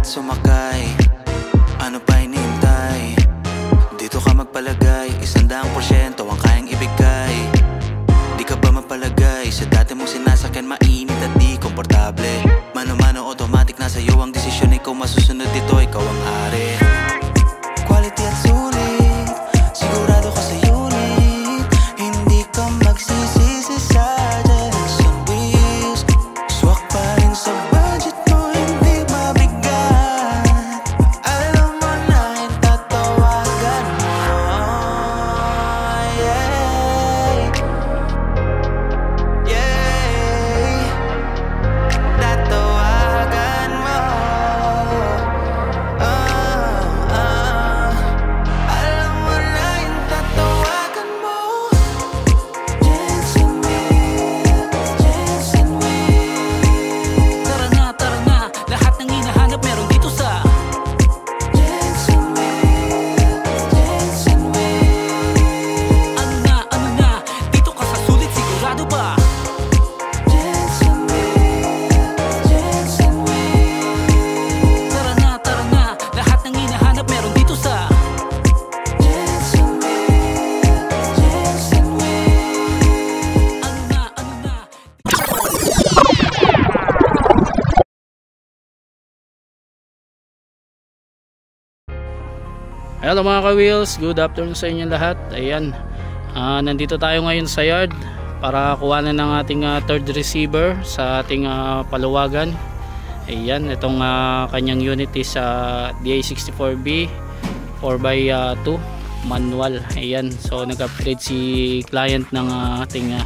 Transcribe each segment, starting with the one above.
sumakay. Ano pa hinihintay? Dito ka magpalagay, 100% ang kayang ibigay. Di ka ba mapalagay sa dati mong sinasakyan, mainit at di komportable? Mano-mano automatic, nasa iyo ang desisyon. Ikaw masusunod dito, ikaw ang hari. Quality at sulit, sigurado ka sa unit. Hindi ka magsisisi sa Jackson wheels. Swak pa rin sa budget mo, hindi mabigat. Alam mo na yung tatawagan mo. Yeah, yeah, tatawagan mo. Alam mo na yung tatawagan mo. Jensen Wheels, Jensen Wheels. Tara na, lahat ng hinahanap meron dito sa Jensen Wheels, Jensen Wheels. Ano na, dito ka sa sulit, sigurado ba? Jensen Wheels, Jensen Wheels. Tara na, lahat ng hinahanap meron dito sa Jensen Wheels, Jensen Wheels. Ano na Hello mga ka-wheels, good afternoon sa inyo lahat. Ayan, nandito tayo ngayon sa yard para kuhanan ng ating third receiver sa ating paluwagan. Ayan, itong kanyang unit is DA64B 4x2 manual. Ayan, so nag-upgrade si client ng ating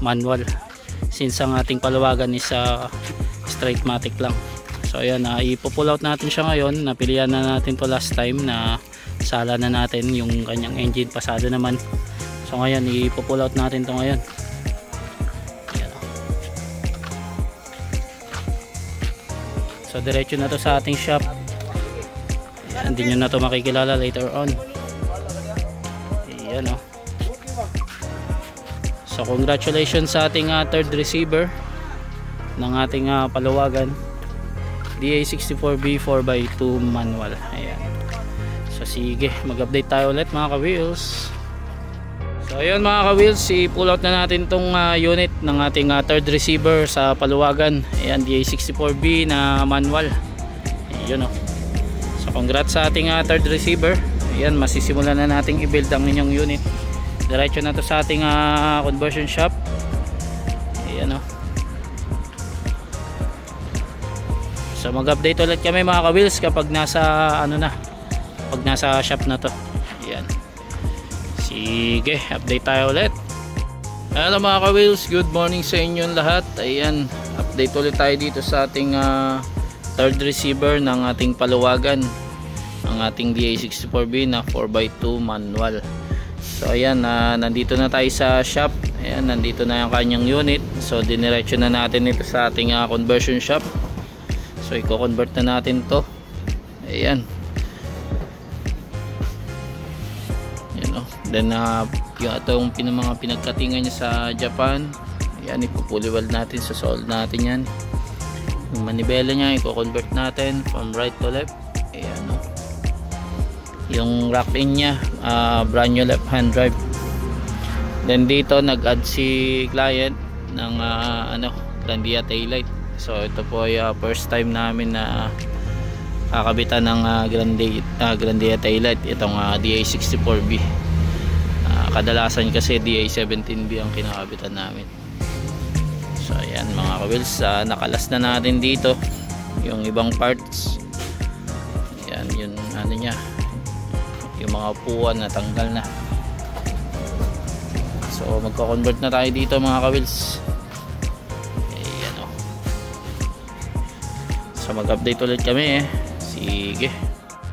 manual since ang ating paluwagan is straight matic lang. So ayan, ipo-pull out natin siya ngayon. Napilihan na natin to last time na sala na natin yung kanyang engine, pasado naman. So ngayon ipo-pull out natin to ngayon. Ayan. So diretso na to sa ating shop. Ayan, hindi nyo na to makikilala later on. Ayan o. So congratulations sa ating third receiver ng ating paluwagan, DA64B 4x2 manual. Ayan. So sige, mag-update tayo ulit mga ka-wheels. So ayun mga ka-wheels, i-pull out na natin tong unit ng ating third receiver sa paluwagan. Ayan, DA64B na manual. Ayun o. So congrats sa ating third receiver. Ayan, masisimulan na nating i-build ang inyong unit. Diretso na to sa ating conversion shop. Ayan o. So mag-update ulit kami mga ka-wheels kapag nasa pag nasa shop na to. Ayan. Sige, update tayo ulit. Hello mga ka-wheels, good morning sa inyong lahat. Ayan, update ulit tayo dito sa ating third receiver ng ating paluwagan, ang ating DA64B na 4x2 manual. So ayan, nandito na tayo sa shop. Ayan, nandito na yung kanyang unit. So diniretso na natin ito sa ating conversion shop. So i-convert na natin to. Ayan. Then yung itong mga pinagkatingan niya sa Japan, ayan, ipupuliwal natin, sa solve natin yan. Yung manibela niya i-convert natin from right to left. Ayan o. Yung rack in niya, brand new left hand drive. Then dito nag-add si client ng Grandia taillight. So ito po ay first time namin na kakabitan ng Grandia taillight, itong DA64B. Kadalasan kasi DA17B ang kinakabitan namin. So ayan mga ka-wheels, nakalas na natin dito yung ibang parts. Ayan, yun niya, yung mga upuan na tanggal na. So magko-convert na tayo dito mga ka-wheels. Ayan o. So mag-update ulit kami Sige.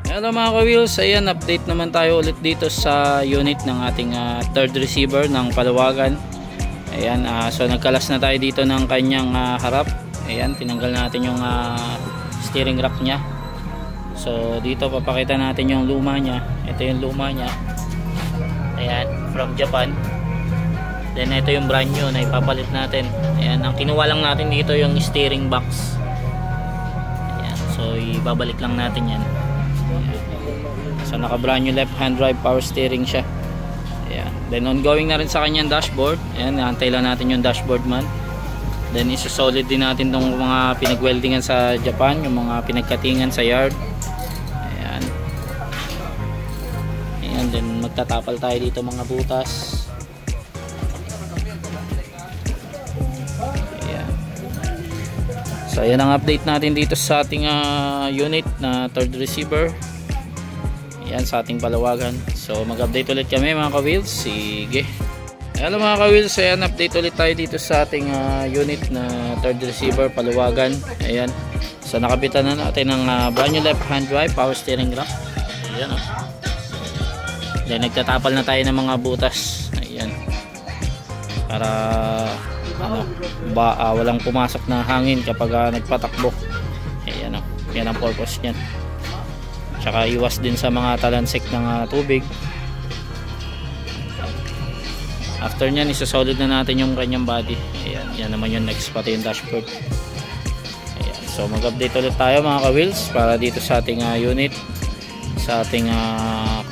Hello mga ka-wheels, ayan, update naman tayo ulit dito sa unit ng ating third receiver ng paluwagan. Ayan, so nagkalas na tayo dito ng kanyang harap. Ayan, tinanggal natin yung steering rack nya. So dito papakita natin yung luma nya. Ito yung luma nya. Ayan, from Japan. Then ito yung brand new na ipapalit natin. Ayan, ang kinuha lang natin dito yung steering box. Ayan, So ibabalik lang natin yan. Ayan. So naka brand new left hand drive power steering siya. Ayan. Then ongoing na rin sa kanyang dashboard. Ayan, naantay lang natin yung dashboard man. Then isa-solid din natin tong mga pinag-weldingan sa Japan, yung mga pinagkatingan sa yard. Ayan. Ayan, then magtatapal tayo dito mga butas. Ayan. So ayan ang update natin dito sa ating unit na third receiver. Ayan, sa ating palawagan. So mag-update ulit kami mga ka-wheels. Sige. Hello mga ka-wheels, ayan, update ulit tayo dito sa ating unit na third receiver palawagan. Ayan, so nakabitan na natin ng brand new left hand drive power steering rack. Ayan, then nagtatapal na tayo ng mga butas. Ayan, para walang pumasok na hangin kapag nagpatakbo. Ayan, yan ang purpose nyan. Tsaka iwas din sa mga talansik ng tubig. After nyan, isa-solid na natin yung kanyang body. Ayan, yan naman yung next, pati yung dashboard. Ayan, so mag-update ulit tayo mga ka-wheels para dito sa ating unit, sa ating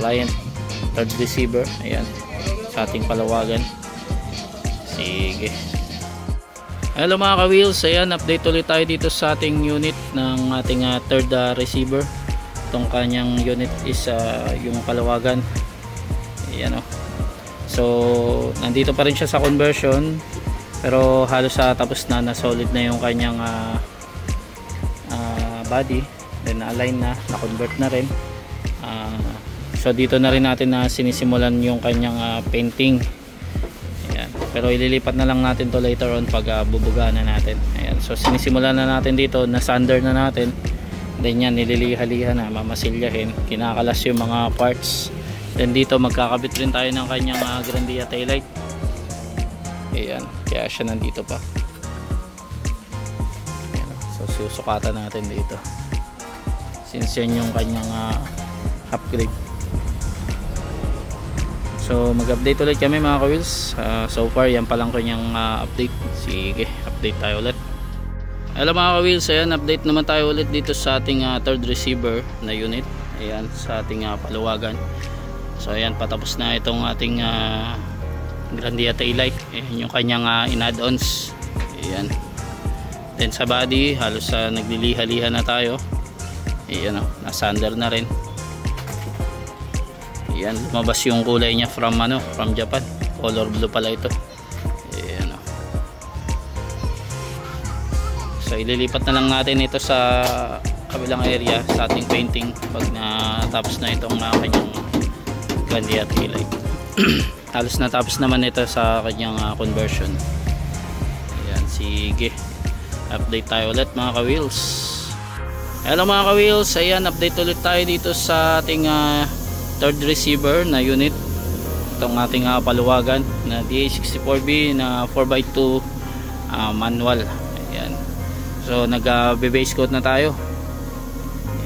client third receiver. Ayan, sa ating palawagan. Sige. Hello mga ka-wheels, ayan, update ulit tayo dito sa ating unit ng ating third receiver. Itong kanyang unit is yung palawagan. Ayan, so nandito pa rin siya sa conversion, pero halos tapos na solid na yung kanyang body, then na-align na, na-convert na rin. So dito na rin natin na sinisimulan yung kanyang painting. Ayan. Pero ililipat na lang natin to later on pag bubuga na natin. Ayan. So sinisimulan na natin dito, na sander na natin, then yan nililiha-liha na, mamasilyahin, kinakalas yung mga parts. Then dito magkakabit rin tayo ng kanyang Grandia taillight. Ayan, kaya siya nandito pa. Ayan, so susukatan natin dito, since yan yung kanyang upgrade. So mag-update ulit kami mga ka-wheels. So far yan pa lang kanyang update. Sige, update tayo ulit. Hello mga ka-wheels, ayan, update naman tayo ulit dito sa ating third receiver na unit. Ayan, sa ating palawagan. So ayan, patapos na itong ating Grandia taillight. Ayan yung kanyang in-add-ons. Ayan. Then sa body, halos nagliliha-liha na tayo. Ayan, nasander na rin. Ayan, lumabas yung kulay niya from Japan. Color blue pala ito. Ayan. So ililipat na lang natin ito sa kabilang area sa ating painting pag natapos na itong kanyang Grandia taillight. Halos natapos naman ito sa kanyang conversion. Ayan, sige. Update tayo ulit mga ka-wheels. Hello mga ka-wheels, ayan, update ulit tayo dito sa ating third receiver na unit. Itong ating paluwagan na DA64B na 4x2 manual. Ayan. So nag-base coat na tayo.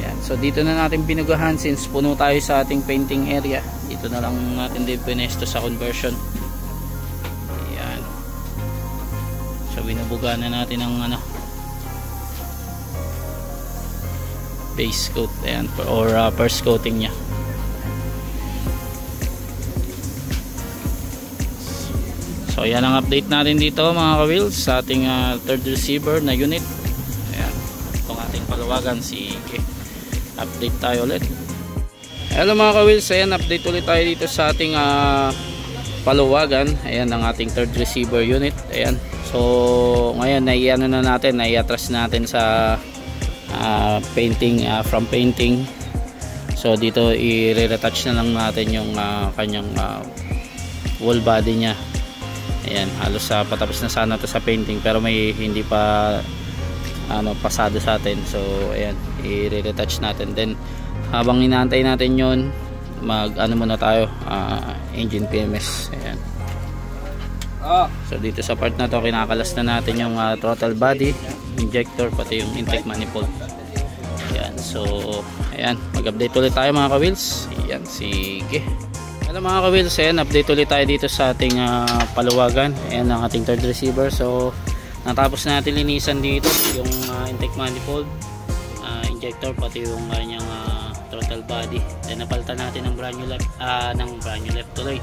Ayan. So dito na natin pinugahan since puno tayo sa ating painting area. Dito na lang natin din pinesto sa conversion. Ayan. So binubuga na natin ang base coat, ayan, or first coating nya. So ayan ang update natin dito mga ka-wheels sa ating third receiver na unit. Ayan, itong ating palawagan. Sige, update tayo ulit. Hello mga ka-wheels, ayan, update ulit tayo dito sa ating palawagan. Ayan ang ating third receiver unit. Ayan, so ngayon nai-atras natin sa painting, from painting. So dito i-retouch na lang natin yung kanyang wall body nya. Ayan, halos patapos na sana to sa painting, pero may hindi pa pasado sa atin. So ayan, i-retouch natin. Then habang inaantay natin yon, muna tayo, engine PMS. Ayan. So dito sa part na to, kinakalas na natin yung throttle body, injector, pati yung intake manifold. Ayan, so ayan, mag-update ulit tayo mga ka-wheels. Ayan, sige. Hello mga ka-wheels, ayan, update ulit tayo dito sa ating paluwagan. Ayan ang ating third receiver. So natapos na natin linisan dito yung intake manifold, injector, pati yung kanyang throttle body. Then napalitan natin ng brand new left tuloy,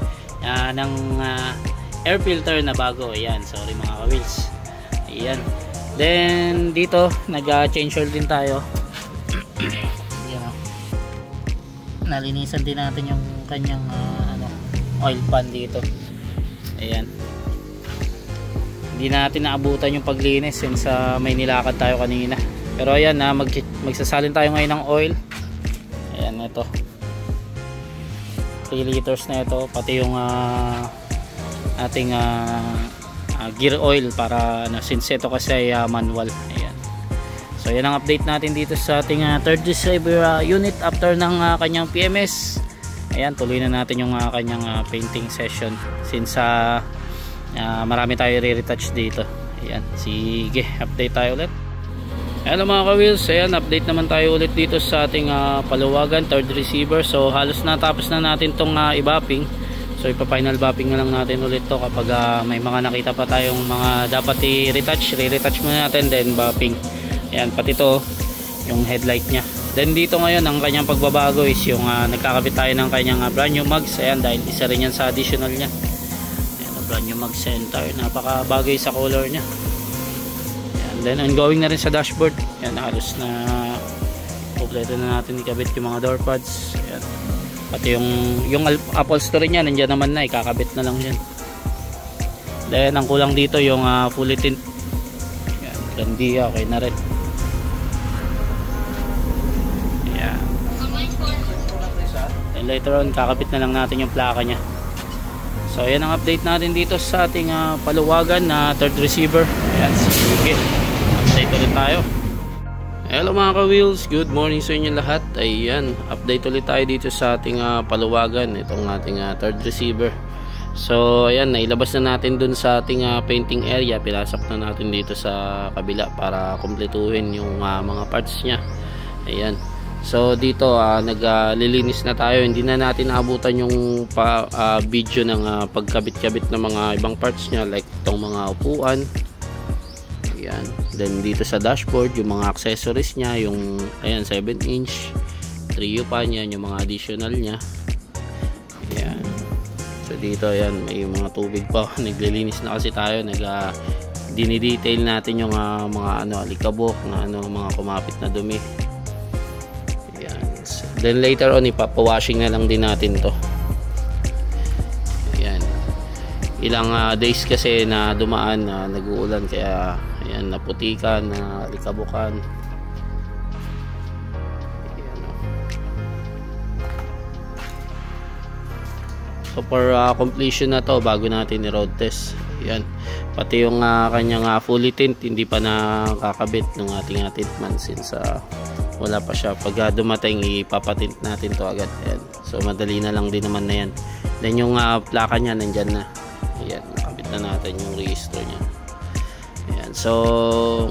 ng air filter na bago. Ayan, sorry mga ka-wheels. Ayan. Then dito nag-change oil din tayo. Ayan, nalinisan din natin yung kanyang oil pan dito. Ayan, hindi natin naabutan yung paglinis since may nilakad tayo kanina. Pero ayan, magsasalin tayo ngayon ng oil. Ayan, ito 3 liters na ito, pati yung ating gear oil para since ito kasi ay manual. Ayan, so yan ang update natin dito sa ating third receiver unit after ng kanyang PMS. Ayan, tuloy na natin yung kanyang painting session since marami tayo re-retouch dito. Ayan, sige, update tayo ulit. Hello mga ka-wheels, ayan, update naman tayo ulit dito sa ating paluwagan, third receiver. So halos natapos na natin tong i-bapping. So ipa-final bapping na lang natin ulit to kapag may mga nakita pa tayong mga dapat i-retouch. Re-retouch muna natin, then bapping. Ayan, pati to yung headlight nya. Then dito ngayon ang kanyang pagbabago is yung nagkakabit tayo ng kanyang brand new mags. Ayan, dahil isa rin yan sa additional nya. Ayan, brand new mag center, napakabagay sa color nya. Ayan, then ongoing na rin sa dashboard. Ayan, halos na kompleto na natin ikabit yung mga door pads. Ayan, pati yung upholstery nya nandiyan naman na, ikakabit na lang yan. Then ang kulang dito yung fully tint. Ayan, grandia, okay na rin. Later on kakabit na lang natin yung plaka nya. So ayan ang update natin dito sa ating paluwagan na third receiver. Ayan, sige, update ulit tayo. Hello mga ka-wheels, good morning sa inyo lahat. Ayan, update ulit tayo dito sa ating paluwagan, itong ating third receiver. So ayan, nailabas na natin dun sa ating painting area. Pinasok na natin dito sa kabila para kumpletuhin yung mga parts nya. Ayan, so dito naglilinis na tayo. Hindi na natin naabutan yung video ng pagkabit-kabit ng mga ibang parts nya, like itong mga upuan. Ayan, then dito sa dashboard yung mga accessories nya, yung ayan 7-inch trio pa nya, yung mga additional nya. Ayan, so dito ayan, may mga tubig pa. Naglilinis na kasi tayo, dinidetail natin yung mga alikabok na mga kumapit na dumi. Then later on ipapawashing na lang din natin to. Ayan, ilang days kasi na dumaan na nag-uulan, kaya ayan, naputikan, na likabukan. Ayan, so for completion na to, bago natin i-road test. Ayan, pati yung kanyang fully tint hindi pa nakakabit ng ating tintman since wala pa siya. Pag dumating ipapatint natin to agad. Ayan, so madali na lang din naman na yan. Then yung plaka nya nandyan na. Ayan, nakabit na natin yung registro nya. Ayan, so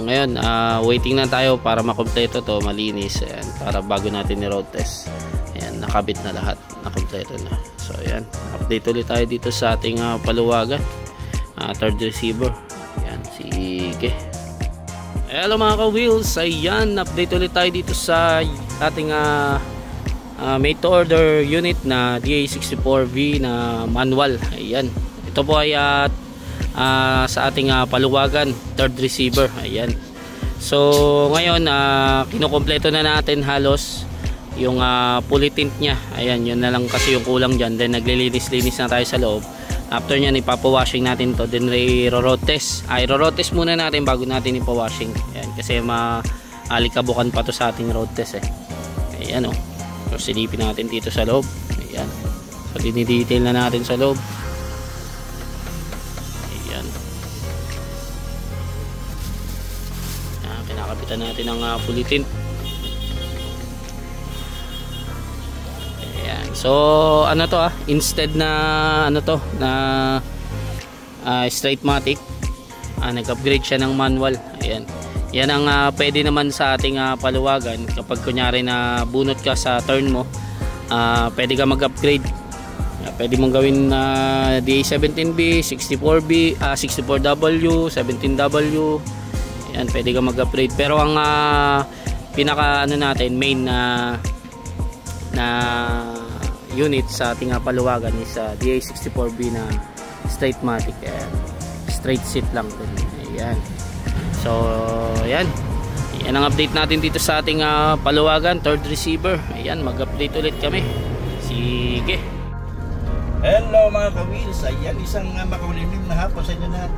ngayon waiting na tayo para makompleto to, malinis. Ayan, para bago natin i-road test. Ayan, nakabit na lahat, nakompleto na. So ayan, update ulit tayo dito sa ating paluwagan, third receiver. Ayan, sige. Hello mga ka-wheels, ayan, update ulit tayo dito sa ating made to order unit na DA64V na manual. Ayan, ito po ay sa ating paluwagan third receiver. Ayan, so ngayon kinukompleto na natin halos yung fully tint nya. Ayan, yun na lang kasi yung kulang dyan. Then naglilinis-linis na tayo sa loob. After nyan ipapawashing natin to, then i-road test. I-road test muna natin bago natin ipawashing. Ayan, kasi maalikabukan pa to sa ating road test Ayan, so silipin natin dito sa loob. Ayan, so dinidetail na natin sa loob. Ayan, kinakapitan natin ang fully tint. So ano to instead na straight matic, nag-upgrade siya ng manual. Ayan, yan ang pwede naman sa ating paluwagan. Kapag kunyari na bunot ka sa turn mo, pwede ka mag-upgrade. Pwede mong gawin DA17B, 64B, 64W, 17W. Ayan, pwede ka mag-upgrade. Pero ang pinaka ano natin main na unit sa ating paluwagan is DA64B na straight matic. Ayan. Straight seat lang din. Ayan. So ayan. Yan ang update natin dito sa ating paluwagan, third receiver. Ayan, mag-update ulit kami. Sige. Hello mga ka-wheels. Ayan, isang makaulimlim na hapon sa inyo lahat.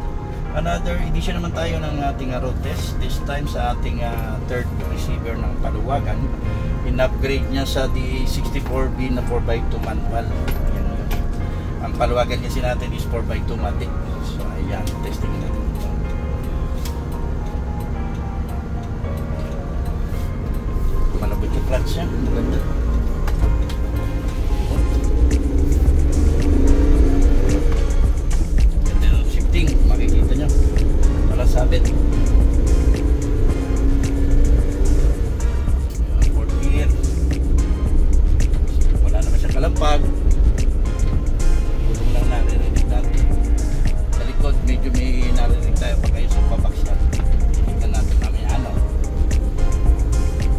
Another edition naman tayo ng ating road test. This time sa ating third receiver ng paluwagan. In-upgrade niya sa D64B na 4x2 manual. Ayan. Ang paluwagan kasi natin is 4x2 matic. So ayan, testing natin. Malabot yung clutch niya. Maganda. Makikita nyo wala sabit. Fourth gear, wala naman siyang kalampag. Gulong lang narinig natin sa likod. Medyo may narinig tayo pag kayo sa pabak siya. Kita natin mamaya ano.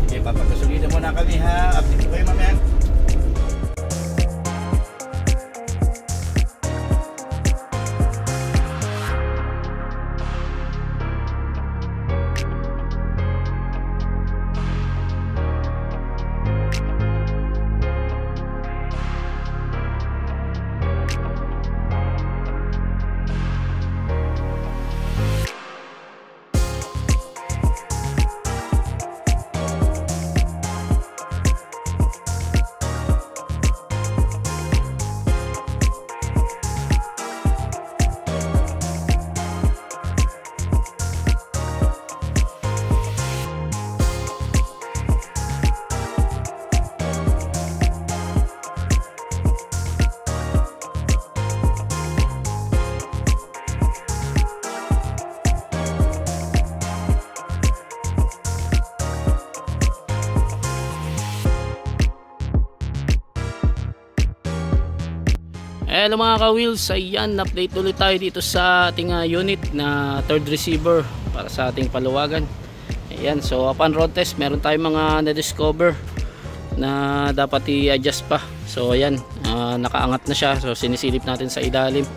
Okay, papagasolina muna kami ha. Update ko kayo mamaya. Hello mga ka-wheels, ayan, update ulit tayo dito sa ating unit na third receiver para sa ating paluwagan. Ayan, so upon road test meron tayong mga na-discover na dapat i-adjust pa. So ayan, nakaangat na siya, so sinisilip natin sa ilalim.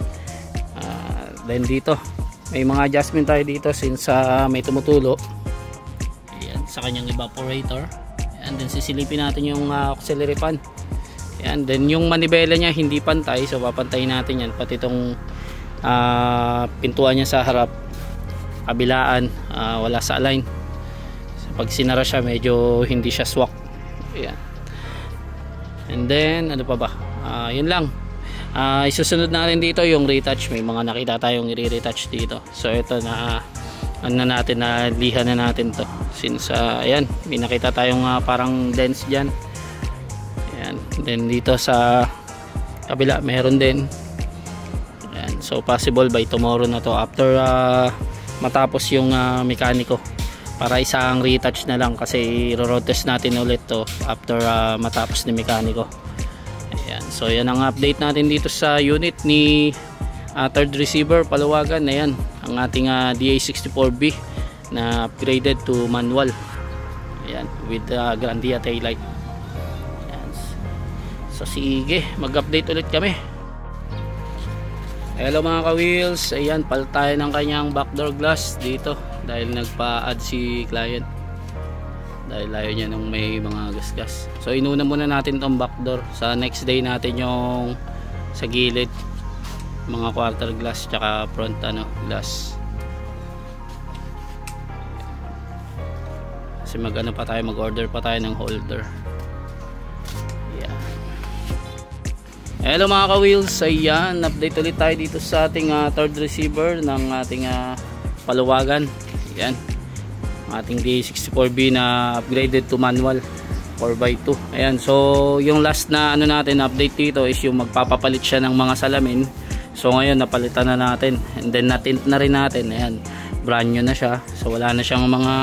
Then dito may mga adjustment tayo dito since may tumutulo. Ayan, sa kanyang evaporator. And then sisilipin natin yung auxiliary fan. Yan, then yung manibela niya hindi pantay, so papantayin natin yan, pati itong pintuan niya sa harap kabilaan, wala sa align. So, pag sinara siya medyo hindi siya swak. Ayan. And then ano pa ba, yun lang. Isusunod natin dito yung retouch. May mga nakita tayong i-retouch dito, so ito na ano na natin, na liha na natin to since ayan, may nakita tayong parang dents dyan. Then dito sa kabila meron din. Ayan, so possible by tomorrow na to, after matapos yung mekaniko, para isang retouch na lang kasi i-road test natin ulit to after matapos ni mekaniko. Ayan, so yan ang update natin dito sa unit ni third receiver paluwagan. Ayan, ang ating DA64B na upgraded to manual. Ayan, with Grandia taillight. So sige, mag-update ulit kami. Hello mga ka-wheels, ayan, palit tayo ng kanyang backdoor glass dito dahil nagpa-add si client dahil ayaw niya nung may mga gasgas. So inuna muna natin tong backdoor, sa next day natin yung sa gilid, mga quarter glass tsaka front glass. Kasi mag-order pa tayo ng holder. Hello mga ka-wheels, ayan, update ulit tayo dito sa ating third receiver ng ating paluwagan. Ayan, ating D64B na upgraded to manual 4x2. Ayan, so yung last na ano natin update dito is yung magpapapalit siya ng mga salamin. So ngayon napalitan na natin, and then natint na rin natin. Ayan, brand new na siya, so wala na siyang mga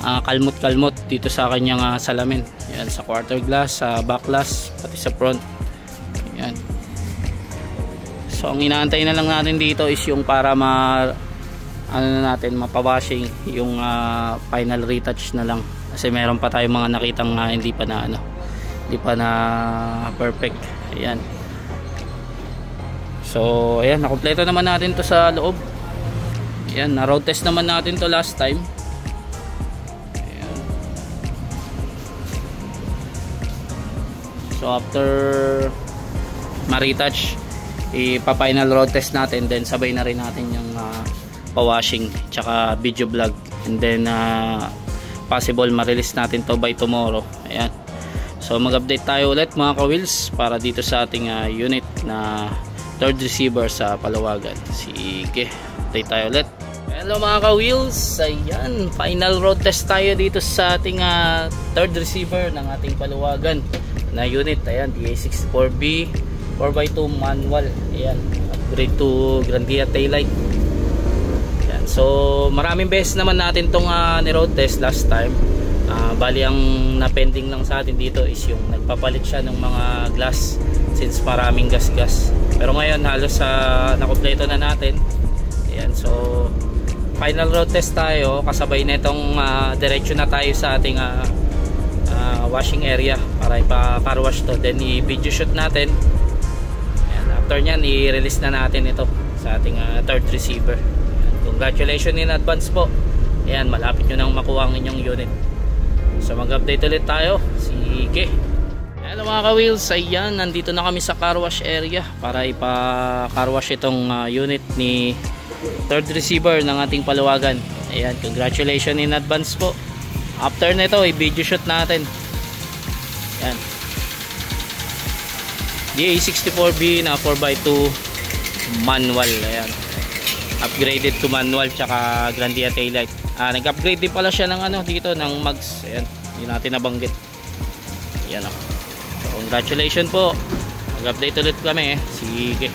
kalmot-kalmot dito sa kanyang salamin. Ayan, sa quarter glass, sa back glass, pati sa front. Yan. So ang inaantay na lang natin dito is yung para mapawashing yung final retouch na lang. kasi meron pa tayong mga nakitang hindi pa na perfect. Ayan. So ayan, nakompleto naman natin to sa loob. Ayan, na road test naman natin to last time. Ayan. So after ma-retouch, ipa-final road test natin, then sabay na rin natin yung pa-washing tsaka video vlog, and then possible ma-release natin to by tomorrow. Ayan. So mag-update tayo ulit mga ka-wheels para dito sa ating unit na third receiver sa Palawagan. Sige, update tayo ulit. Hello mga ka-wheels, ayan, final road test tayo dito sa ating third receiver ng ating Palawagan na unit. Ayan, DA64B 4x2 manual. Ayan, upgrade to Grandia taillight. Ayan, so maraming beses naman natin tong ni-road test last time. Bali ang na-pending lang sa atin dito is yung nagpapalit siya ng mga glass since maraming gas-gas. Pero ngayon halos nakompleto na natin. Ayan, so final road test tayo, kasabay na itong diretso na tayo sa ating washing area para ipa-car wash to, then i-video shoot natin. Ayan, after nyan i-release na natin ito sa ating third receiver. Ayan, congratulations in advance po. Ayan, malapit nyo nang makuha ang inyong unit. So mag-update ulit tayo. Sige. Hello mga ka-wheels, ayan, nandito na kami sa car wash area para ipa-car wash itong unit ni third receiver ng ating Palawagan. Ayan, congratulations in advance po. After nito i-video shoot natin. Ayan, DA64B na 4x2 manual. Ayan, upgraded to manual tsaka Grandia taillight. Nag-upgrade din pala siya ng dito ng mags. Ayan, hindi natin nabanggit. Ayan o. So, congratulations po. Mag-update ulit kami. Sige.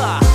pa